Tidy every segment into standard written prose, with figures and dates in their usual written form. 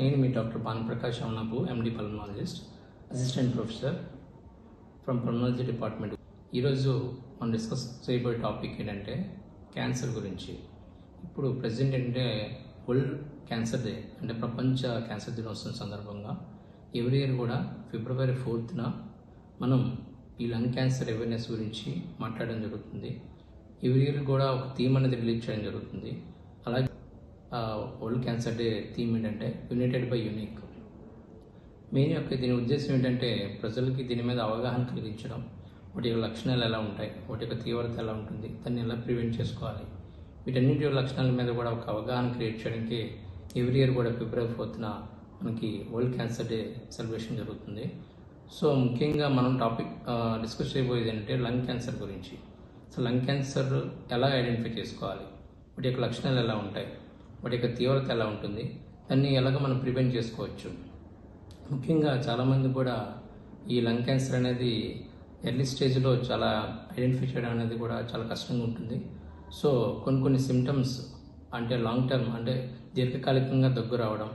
నేను మీ doctor Bhanuprakash Amnapu MD pulmonologist, assistant professor from pulmonology department. ఈరోజు మనం డిస్కస్ చేయబోయే టాపిక్ ఏంటంటే క్యాన్సర్ గురించి. ఇప్పుడు ప్రజెంట్ ఏంటంటే వరల్డ్ క్యాన్సర్ డే అంటే ప్రపంచ క్యాన్సర్ దినోత్సవం సందర్భంగా ఎవ్రీ ఇయర్ కూడా February 4th మనం ఈ లంగ్ క్యాన్సర్ అవేర్నెస్ గురించి మాట్లాడడం జరుగుతుంది. ఎవ్రీ ఇయర్ కూడా ఒక థీమ్ అనేది రిలీజ్ చేయడం జరుగుతుంది. అలాగే వరల్డ్ క్యాన్సర్ డే థీమ్ ఏంటంటే యునైటెడ్ బై యూనిక్. మెయిన్ యొక్క దీని ఉద్దేశం ఏంటంటే ప్రజలకి దీని మీద అవగాహన కలిగించడం, వాటి యొక్క లక్షణాలు ఎలా ఉంటాయి, వాటి యొక్క తీవ్రత ఎలా ఉంటుంది, దాన్ని ఎలా ప్రివెంట్ చేసుకోవాలి, వీటన్నింటి లక్షణాల మీద కూడా ఒక అవగాహన క్రియేట్ చేయడానికి ఎవ్రీ ఇయర్ కూడా February 4th మనకి వరల్డ్ క్యాన్సర్ డే సెలబ్రేషన్ జరుగుతుంది. సో ముఖ్యంగా మనం టాపిక్ డిస్కస్ చేయబోయేది ఏంటంటే లంగ్ క్యాన్సర్ గురించి. సో లంగ్ క్యాన్సర్ ఎలా ఐడెంటిఫై చేసుకోవాలి, వాటి యొక్క లక్షణాలు ఎలా ఉంటాయి, వాటి యొక్క తీవ్రత ఎలా ఉంటుంది, దాన్ని ఎలాగ మనం ప్రివెంట్ చేసుకోవచ్చు. ముఖ్యంగా చాలామంది కూడా ఈ లంగ్ క్యాన్సర్ అనేది ఎర్లీ స్టేజ్లో చాలా ఐడెంటిఫై చేయడం అనేది కూడా చాలా కష్టంగా ఉంటుంది. సో కొన్ని సిమ్టమ్స్ అంటే లాంగ్ టర్మ్ అంటే దీర్ఘకాలికంగా దగ్గు రావడం,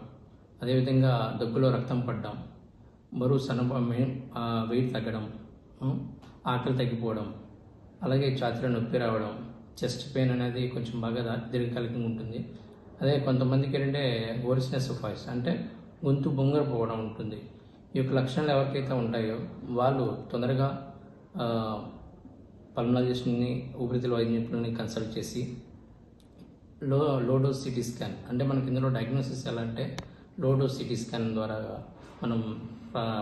అదేవిధంగా దగ్గులో రక్తం పడడం, బరువు వెయిట్ తగ్గడం, ఆకలి తగ్గిపోవడం, అలాగే ఛాతీలో నొప్పి రావడం, చెస్ట్ పెయిన్ అనేది కొంచెం బాగా దీర్ఘకాలికంగా ఉంటుంది. అదే కొంతమందికి ఏంటంటే ఓరిస్నెస్ ఆఫ్ వాయిస్ అంటే గొంతు బొంగరపోవడం ఉంటుంది. ఈ యొక్క లక్షణాలు ఎవరికైతే ఉంటాయో వాళ్ళు తొందరగా పల్మనాలజిస్ట్ని, ఊపిరితిత్తుల వైద్య నిపుణులని కన్సల్ట్ చేసి లో డోస్ సిటీ స్కాన్ అంటే మనకి ఇందులో డయాగ్నోసిస్ ఎలా అంటే లో డోస్ సిటీ స్కాన్ ద్వారా మనం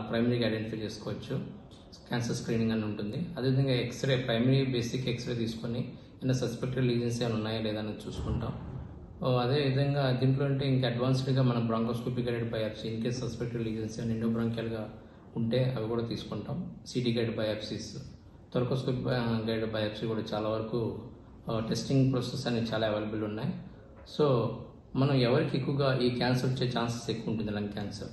ప్రైమరీగా ఐడెంటిఫై చేసుకోవచ్చు. క్యాన్సర్ స్క్రీనింగ్ అని ఉంటుంది. అదేవిధంగా ఎక్స్రే, ప్రైమరీ బేసిక్ ఎక్స్రే తీసుకొని ఏమైనా సస్పెక్టెడ్ లీజన్స్ ఏమైనా ఉన్నాయా లేదా అని చూసుకుంటాం. అదేవిధంగా దీంట్లో అంటే ఇంకా అడ్వాన్స్డ్గా మనం bronchoscopy guided biopsy, in case suspected lesions ఎండోబ్రాంకియల్గా ఉంటే అవి కూడా తీసుకుంటాం. CT guided biopsies, thoracoscopy guided biopsy కూడా చాలా వరకు టెస్టింగ్ ప్రాసెస్ అనేవి చాలా అవైలబుల్ ఉన్నాయి. సో మనం ఎవరికి ఎక్కువగా ఈ క్యాన్సర్ వచ్చే ఛాన్సెస్ ఎక్కువ ఉంటుంది, లంగ్ క్యాన్సర్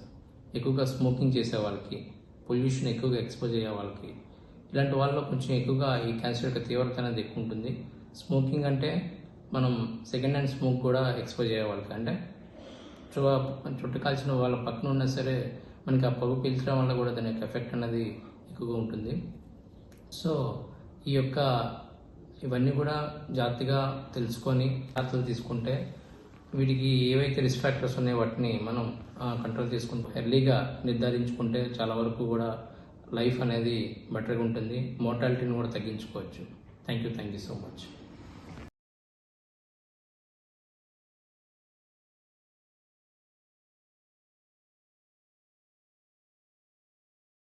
ఎక్కువగా స్మోకింగ్ చేసే వాళ్ళకి, పొల్యూషన్ ఎక్కువగా ఎక్స్పోజ్ అయ్యే వాళ్ళకి, ఇలాంటి వాళ్ళలో కొంచెం ఎక్కువగా ఈ క్యాన్సర్ యొక్క తీవ్రత అనేది ఎక్కువ ఉంటుంది. స్మోకింగ్ అంటే మనం సెకండ్ హ్యాండ్ స్మోక్ కూడా ఎక్స్పోజ్ అయ్యే వాళ్ళకి, అంటే చుట్టు కాల్చిన వాళ్ళ పక్కన ఉన్నా సరే మనకి ఆ పొగ పీల్చడం వల్ల కూడా దాని యొక్క ఎఫెక్ట్ అనేది ఎక్కువగా ఉంటుంది. సో ఇవన్నీ కూడా జాగ్రత్తగా తెలుసుకొని జాగ్రత్తలు తీసుకుంటే వీటికి ఏవైతే రిస్క్ ఫ్యాక్టర్స్ ఉన్నాయో వాటిని మనం కంట్రోల్ చేసుకుంటూ ఎర్లీగా నిర్ధారించుకుంటే చాలా వరకు కూడా లైఫ్ అనేది బెటర్గా ఉంటుంది. మోర్టాలిటీని కూడా తగ్గించుకోవచ్చు. Thank you so much.